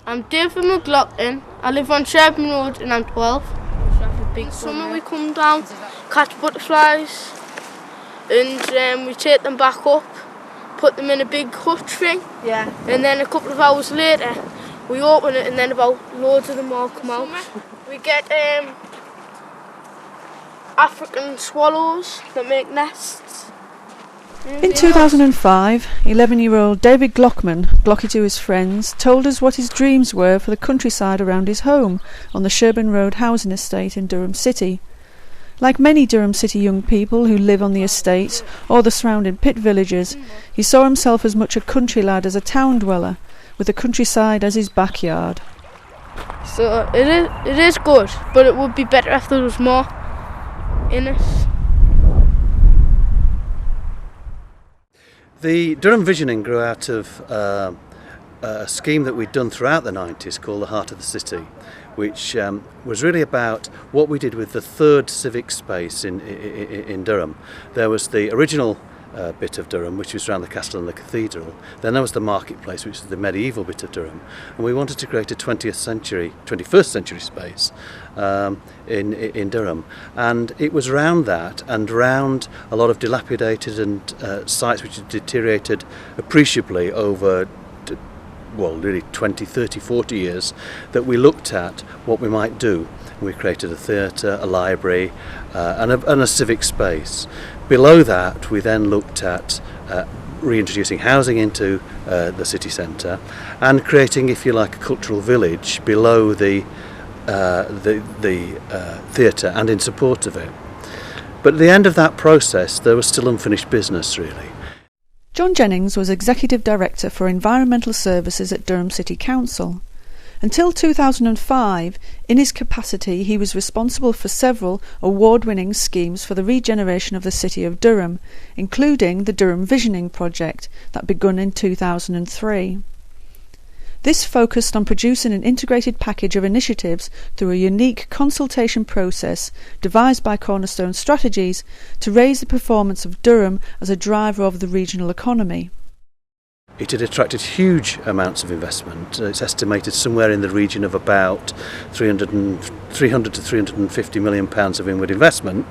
I'm David McLaughlin. I live on Sherburn Road and I'm 12. In summer we come down, catch butterflies, and we take them back up, put them in a big hutch thing. Yeah. And then a couple of hours later, we open it and then about loads of them all come out. We get African swallows that make nests. In 2005, 11-year-old David Glockman, Glocky to his friends, told us what his dreams were for the countryside around his home on the Sherburn Road housing estate in Durham City. Like many Durham City young people who live on the estate or the surrounding pit villages, he saw himself as much a country lad as a town dweller, with the countryside as his backyard. So it is good, but it would be better if there was more in it. The Durham Visioning grew out of a scheme that we'd done throughout the 90s called the Heart of the City, which was really about what we did with the third civic space in Durham. There was the original bit of Durham, which was around the castle and the cathedral. Then there was the marketplace, which is the medieval bit of Durham. And we wanted to create a 21st century space in Durham. And it was around that and around a lot of dilapidated and sites which had deteriorated appreciably over really 20, 30, 40 years that we looked at what we might do. We created a theatre, a library and a civic space. Below that we then looked at reintroducing housing into the city centre and creating, if you like, a cultural village below the theatre and in support of it. But at the end of that process there was still unfinished business really. John Jennings was Executive Director for Environmental Services at Durham City Council. Until 2005, in his capacity he was responsible for several award-winning schemes for the regeneration of the city of Durham, including the Durham Visioning project that begun in 2003. This focused on producing an integrated package of initiatives through a unique consultation process devised by Cornerstone Strategies to raise the performance of Durham as a driver of the regional economy. It had attracted huge amounts of investment. It's estimated somewhere in the region of about 300 to 350 million pounds of inward investment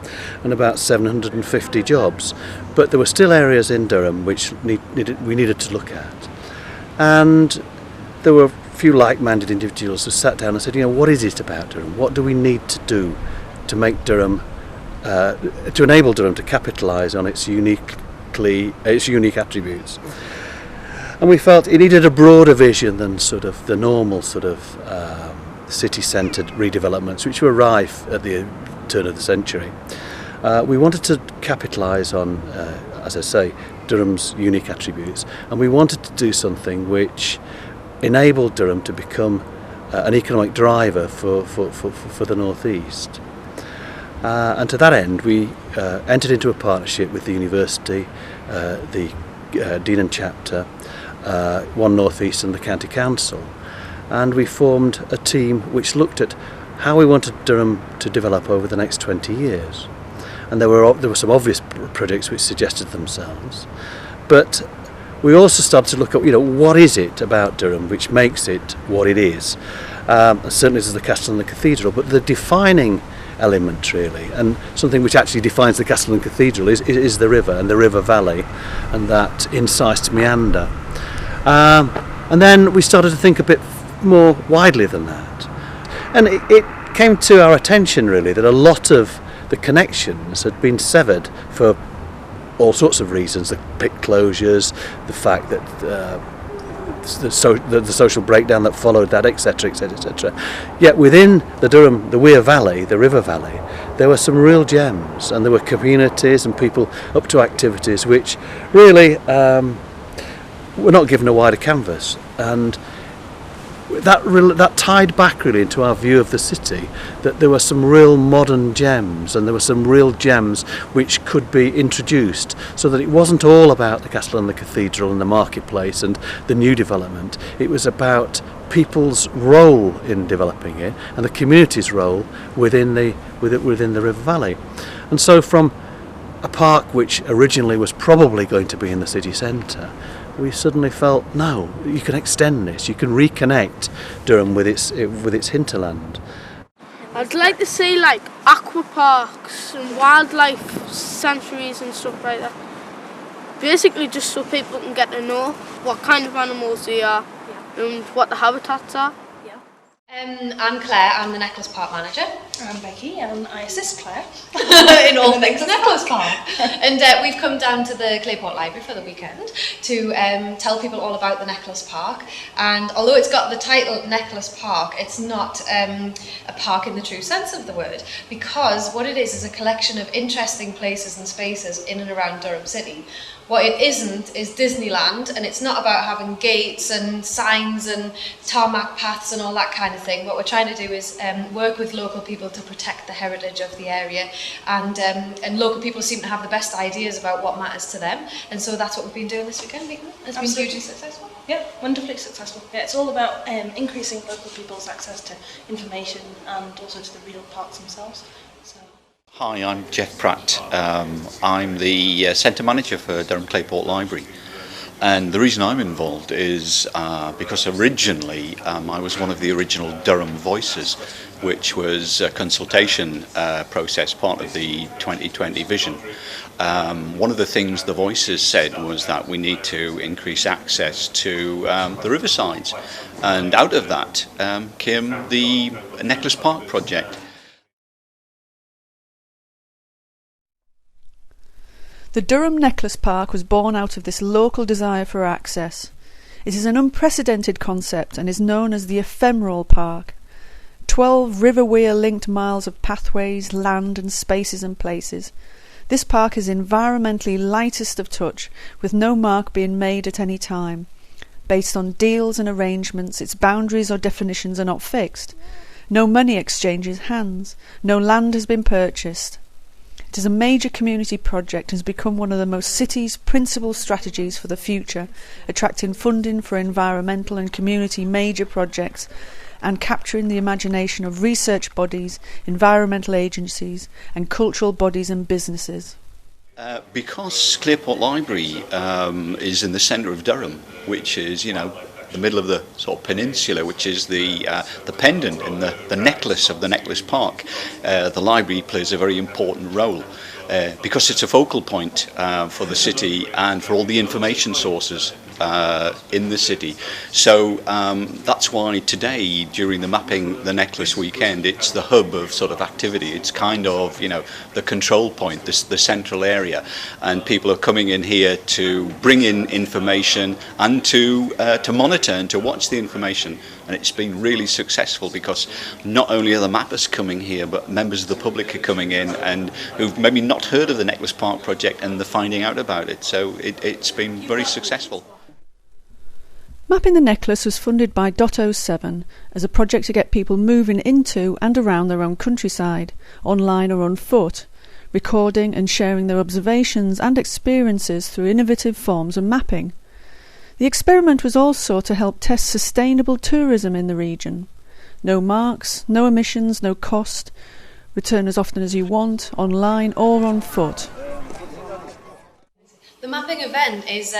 and about 750 jobs. But there were still areas in Durham which we needed to look at. And there were a few like-minded individuals who sat down and said, what is it about Durham? What do we need to do to make Durham, to enable Durham to capitalise on its unique attributes? And we felt it needed a broader vision than sort of the normal city-centred redevelopments which were rife at the turn of the century. We wanted to capitalise on, as I say, Durham's unique attributes, and we wanted to do something which enabled Durham to become an economic driver for the North East. And to that end we entered into a partnership with the university, the Durham Chapter, One North East and the County Council, and we formed a team which looked at how we wanted Durham to develop over the next 20 years. And there were some obvious projects which suggested themselves, but we also started to look at what is it about Durham which makes it what it is. Certainly there's the castle and the cathedral, but the defining element really, and something which actually defines the castle and cathedral is the river and the river valley and that incised meander. And then we started to think a bit more widely than that, and it came to our attention really that a lot of the connections had been severed for all sorts of reasons, the pit closures, the fact that the social breakdown that followed that, etc, etc, etc. Yet within the Weir Valley, the river valley, there were some real gems, and there were communities and people up to activities which really were not given a wider canvas, and that tied back really into our view of the city, that there were some real modern gems and there were some real gems which could be introduced, so that it wasn't all about the castle and the cathedral and the marketplace and the new development. It was about people's role in developing it and the community's role within the river valley. And so from a park which originally was probably going to be in the city centre, we suddenly felt, no, you can extend this, you can reconnect Durham with its hinterland. I'd like to see like aqua parks and wildlife sanctuaries and stuff like that. Basically just so people can get to know what kind of animals they are and what the habitats are. I'm Claire, I'm the Necklace Park manager. I'm Becky and I assist Claire in all things Necklace Park. And we've come down to the Clayport Library for the weekend to tell people all about the Necklace Park. And although it's got the title Necklace Park, it's not a park in the true sense of the word, because what it is a collection of interesting places and spaces in and around Durham City. What it isn't is Disneyland, and it's not about having gates and signs and tarmac paths and all that kind of thing. What we're trying to do is work with local people to protect the heritage of the area, and local people seem to have the best ideas about what matters to them, and so that's what we've been doing this weekend. It's been hugely successful. Yeah, wonderfully successful. Yeah, it's all about increasing local people's access to information and also to the real parks themselves. So. Hi, I'm Jeff Pratt. I'm the Centre Manager for Durham Clayport Library. And the reason I'm involved is because originally I was one of the original Durham Voices, which was a consultation process, part of the 2020 vision. One of the things the Voices said was that we need to increase access to the riversides. And out of that came the Necklace Park project. The Durham Necklace Park was born out of this local desire for access. It is an unprecedented concept and is known as the Ephemeral Park. 12 river weir-linked miles of pathways, land and spaces and places. This park is environmentally lightest of touch, with no mark being made at any time. Based on deals and arrangements, its boundaries or definitions are not fixed. No money exchanges hands. No land has been purchased. It is a major community project and has become one of the most city's principal strategies for the future, attracting funding for environmental and community major projects and capturing the imagination of research bodies, environmental agencies and cultural bodies and businesses. Because Clayport Library is in the centre of Durham, which is, the middle of the sort of peninsula, which is the pendant and the necklace of the Necklace Park. The library plays a very important role because it's a focal point for the city and for all the information sources in the city. So that's why today, during the Mapping the Necklace weekend, it's the hub of sort of activity. It's kind of, the control point, the central area, and people are coming in here to bring in information and to monitor and to watch the information. And it's been really successful because not only are the mappers coming here, but members of the public are coming in and who've maybe not heard of the Necklace Park project and they're finding out about it. So it's been very successful. Mapping the Necklace was funded by .07 as a project to get people moving into and around their own countryside, online or on foot, recording and sharing their observations and experiences through innovative forms of mapping. The experiment was also to help test sustainable tourism in the region. No marks, no emissions, no cost. Return as often as you want, online or on foot. The mapping event is,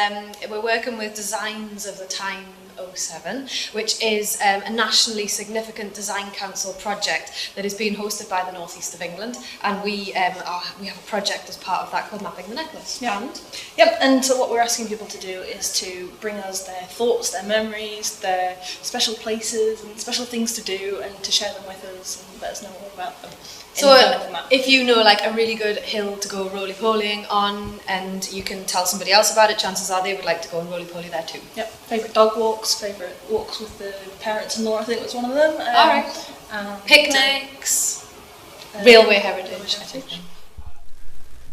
we're working with Designs of the Time 07, which is a nationally significant design council project that is being hosted by the North East of England, and we have a project as part of that called Mapping the Necklace. Yeah. And so what we're asking people to do is to bring us their thoughts, their memories, their special places and special things to do, and to share them with us and let us know all about them. So if you know like a really good hill to go roly-polying on and you can tell somebody else about it, chances are they would like to go and roly-poly there too. Yep. Favourite dog walks, favourite walks with the parents-in-law, I think was one of them. Alright. Picnics, railway heritage, I think.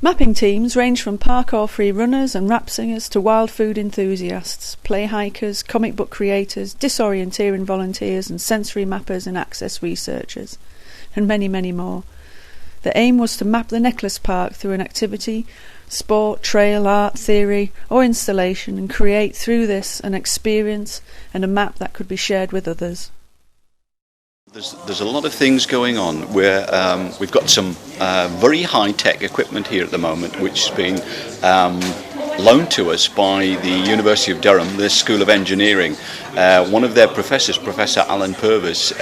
Mapping teams range from parkour free runners and rap singers to wild food enthusiasts, play hikers, comic book creators, disorienteering volunteers and sensory mappers and access researchers, and many, many more. The aim was to map the Necklace Park through an activity, sport, trail, art, theory or installation, and create through this an experience and a map that could be shared with others. There's a lot of things going on where we've got some very high-tech equipment here at the moment, which has been loaned to us by the University of Durham, the School of Engineering. One of their professors, Professor Alan Purvis,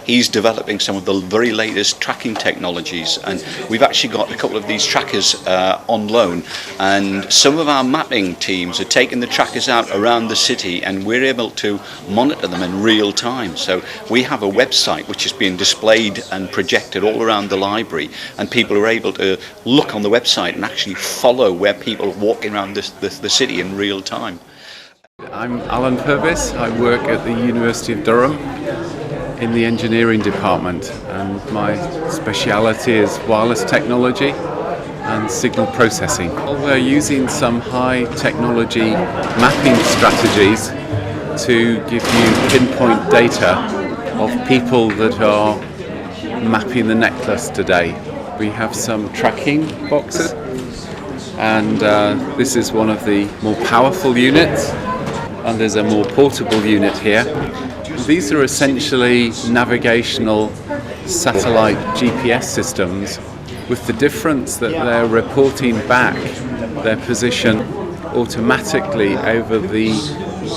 he's developing some of the very latest tracking technologies, and we've actually got a couple of these trackers on loan, and some of our mapping teams are taking the trackers out around the city, and we're able to monitor them in real time. So we have a website which is being displayed and projected all around the library, and people are able to look on the website and actually follow where people are walking around the city in real time. I'm Alan Purvis. I work at the University of Durham in the engineering department, and my speciality is wireless technology and signal processing. We're using some high technology mapping strategies to give you pinpoint data of people that are mapping the necklace today. We have some tracking boxes, and this is one of the more powerful units, and there's a more portable unit here. These are essentially navigational satellite GPS systems, with the difference that they're reporting back their position automatically over the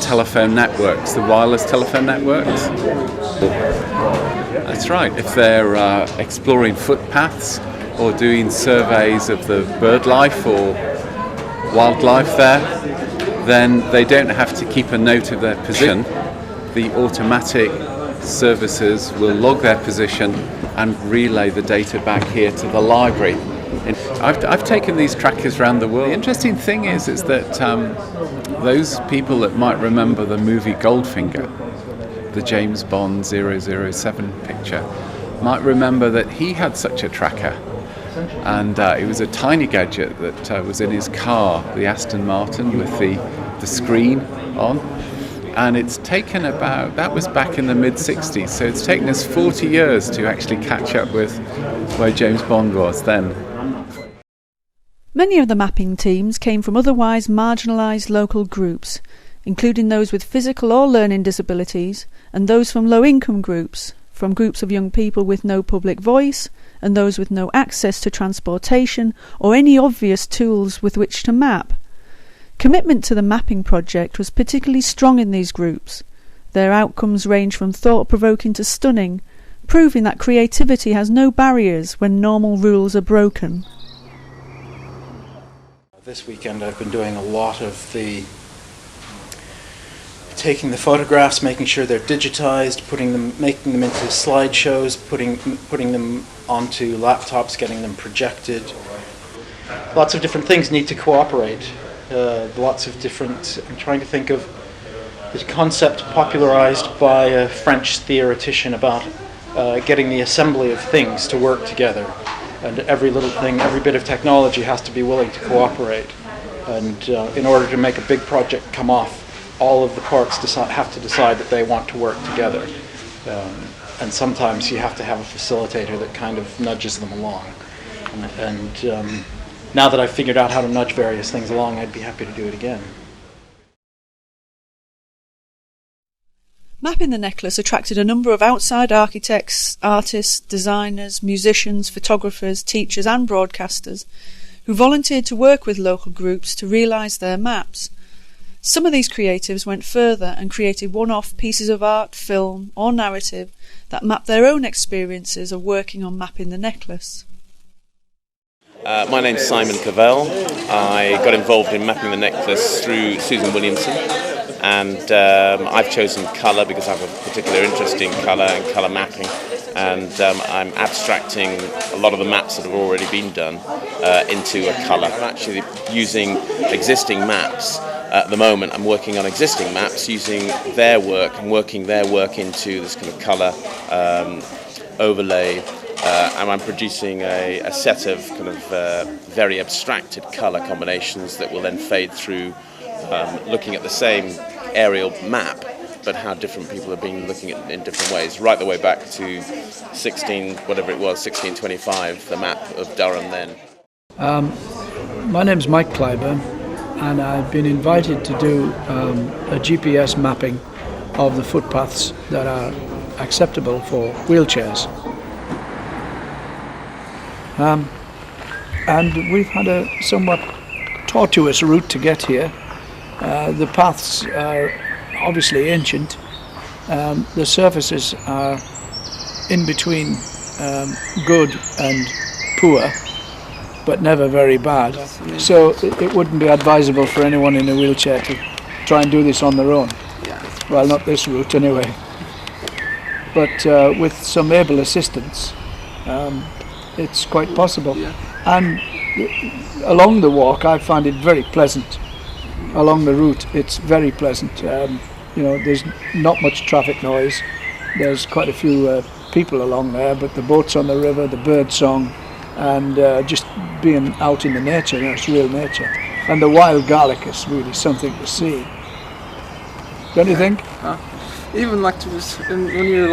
telephone networks, the wireless telephone networks. That's right. If they're exploring footpaths or doing surveys of the bird life or wildlife there, then they don't have to keep a note of their position. The automatic services will log their position and relay the data back here to the library. I've taken these trackers around the world. The interesting thing is that those people that might remember the movie Goldfinger, the James Bond 007 picture, might remember that he had such a tracker. And it was a tiny gadget that was in his car, the Aston Martin, with the screen on. And it's taken that was back in the mid-60s, so it's taken us 40 years to actually catch up with where James Bond was then. Many of the mapping teams came from otherwise marginalised local groups, including those with physical or learning disabilities, and those from low-income groups, from groups of young people with no public voice, and those with no access to transportation or any obvious tools with which to map. Commitment to the mapping project was particularly strong in these groups. Their outcomes range from thought-provoking to stunning, proving that creativity has no barriers when normal rules are broken. This weekend I've been doing a lot of taking the photographs, making sure they're digitized, making them into slideshows, putting them onto laptops, getting them projected. Lots of different things need to cooperate. I'm trying to think of the concept popularized by a French theoretician about getting the assembly of things to work together. And every little thing, every bit of technology has to be willing to cooperate. And in order to make a big project come off, all of the parts have to decide that they want to work together. And sometimes you have to have a facilitator that kind of nudges them along. And now that I've figured out how to nudge various things along, I'd be happy to do it again. Mapping the Necklace attracted a number of outside architects, artists, designers, musicians, photographers, teachers and broadcasters who volunteered to work with local groups to realise their maps. Some of these creatives went further and created one-off pieces of art, film or narrative that mapped their own experiences of working on mapping the necklace. My name's Simon Cavell. I got involved in mapping the necklace through Susan Williamson, and I've chosen colour because I have a particular interest in colour and colour mapping, and I'm abstracting a lot of the maps that have already been done into a colour. I'm actually using existing maps. At the moment I'm working on existing maps using their work and working their work into this kind of colour overlay. And I'm producing a set of kind of very abstracted colour combinations that will then fade through, looking at the same aerial map, but how different people have been looking at it in different ways, right the way back to 1625, the map of Durham then. My name's Mike Kleiber, and I've been invited to do a GPS mapping of the footpaths that are acceptable for wheelchairs. And we've had a somewhat tortuous route to get here. The paths are obviously ancient. The surfaces are in between good and poor, but never very bad. So it wouldn't be advisable for anyone in a wheelchair to try and do this on their own. Well, not this route anyway. But with some able assistance, it's quite possible. And along the walk, I find it very pleasant. Along the route, it's very pleasant. There's not much traffic noise. There's quite a few people along there, but the boats on the river, the bird song, and just being out in the nature, it's real nature. And the wild garlic is really something to see. Don't you think? Even like when you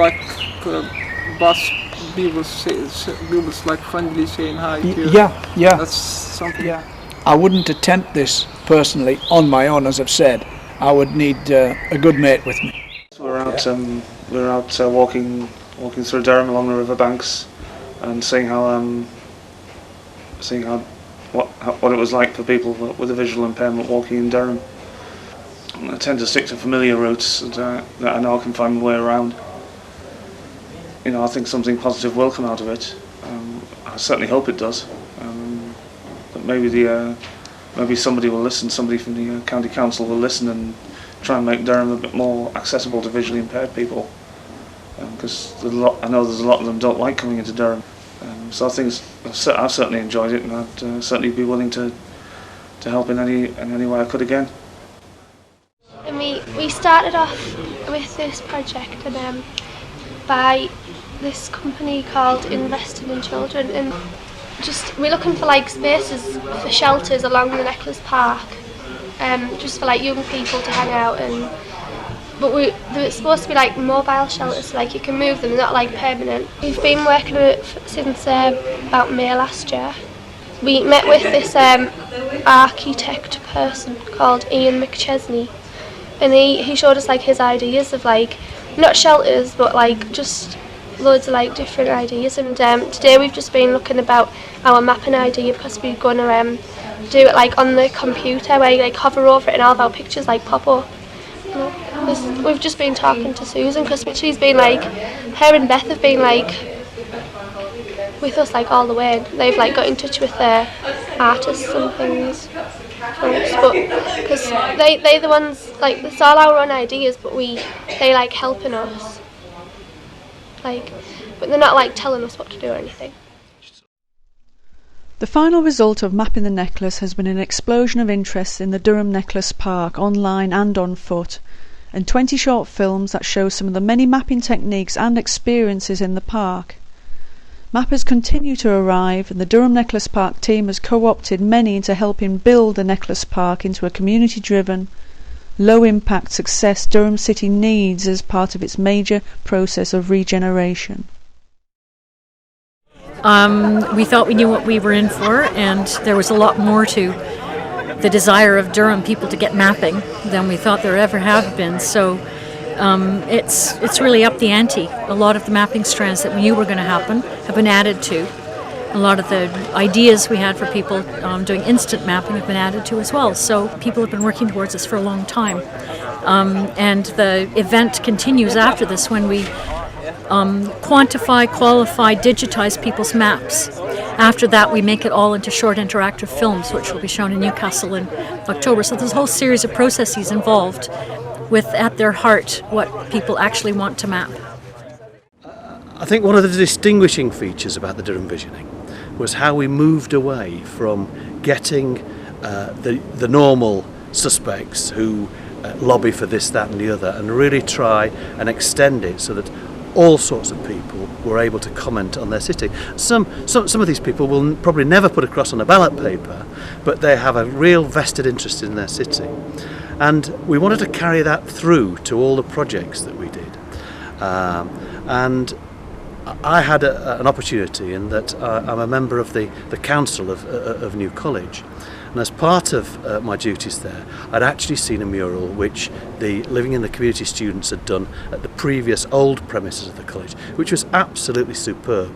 bus, people's like friendly saying hi to you. Yeah. That's something. Yeah. I wouldn't attempt this personally on my own, as I've said. I would need a good mate with me. So we're out walking through Durham along the riverbanks, and seeing what it was like for people with a visual impairment walking in Durham. I tend to stick to familiar routes that I know I can find my way around. I think something positive will come out of it. I certainly hope it does. But maybe somebody will listen. Somebody from the county council will listen and try and make Durham a bit more accessible to visually impaired people. Because I know there's a lot of them don't like coming into Durham. So I think I've certainly enjoyed it, and I'd certainly be willing to help in any way I could again. And we started off with this project and by this company called Investing in Children, and we're looking for spaces for shelters along the Necklace Park, just for young people to hang out but they're supposed to be mobile shelters, so you can move them, not permanent. We've been working on it since about May last year. We met with this architect person called Ian McChesney, and he showed us his ideas of not shelters but just loads of different ideas. And today we've just been looking about our mapping idea, because we're going to do it on the computer, where you hover over it and all of our pictures pop up. We've just been talking to Susan, because she's been her and Beth have been with us all the way. They've got in touch with their artists and things for us, but because they're the ones it's all our own ideas, but they helping us, but they're not telling us what to do or anything. The final result of Mapping the Necklace has been an explosion of interest in the Durham Necklace Park, online and on foot, and 20 short films that show some of the many mapping techniques and experiences in the park. Mappers continue to arrive, and the Durham Necklace Park team has co-opted many into helping build the Necklace Park into a community-driven, low-impact success Durham City needs as part of its major process of regeneration. We thought we knew what we were in for, and there was a lot more to the desire of Durham people to get mapping than we thought there ever have been. So it's really up the ante. A lot of the mapping strands that we knew were going to happen have been added to. A lot of the ideas we had for people doing instant mapping have been added to as well. So people have been working towards this for a long time. And the event continues after this, when we quantify, qualify, digitize people's maps. After that, we make it all into short interactive films, which will be shown in Newcastle in October. So there's a whole series of processes involved with, at their heart, what people actually want to map. I think one of the distinguishing features about the Durham Visioning was how we moved away from getting the normal suspects who lobby for this, that and the other, and really try and extend it so that all sorts of people were able to comment on their city. Some of these people will probably never put across on a ballot paper, but they have a real vested interest in their city. And we wanted to carry that through to all the projects that we did. And I had an opportunity in that I'm a member of the council of New College. And as part of my duties there, I'd actually seen a mural which the Living in the Community students had done at the previous old premises of the college, which was absolutely superb.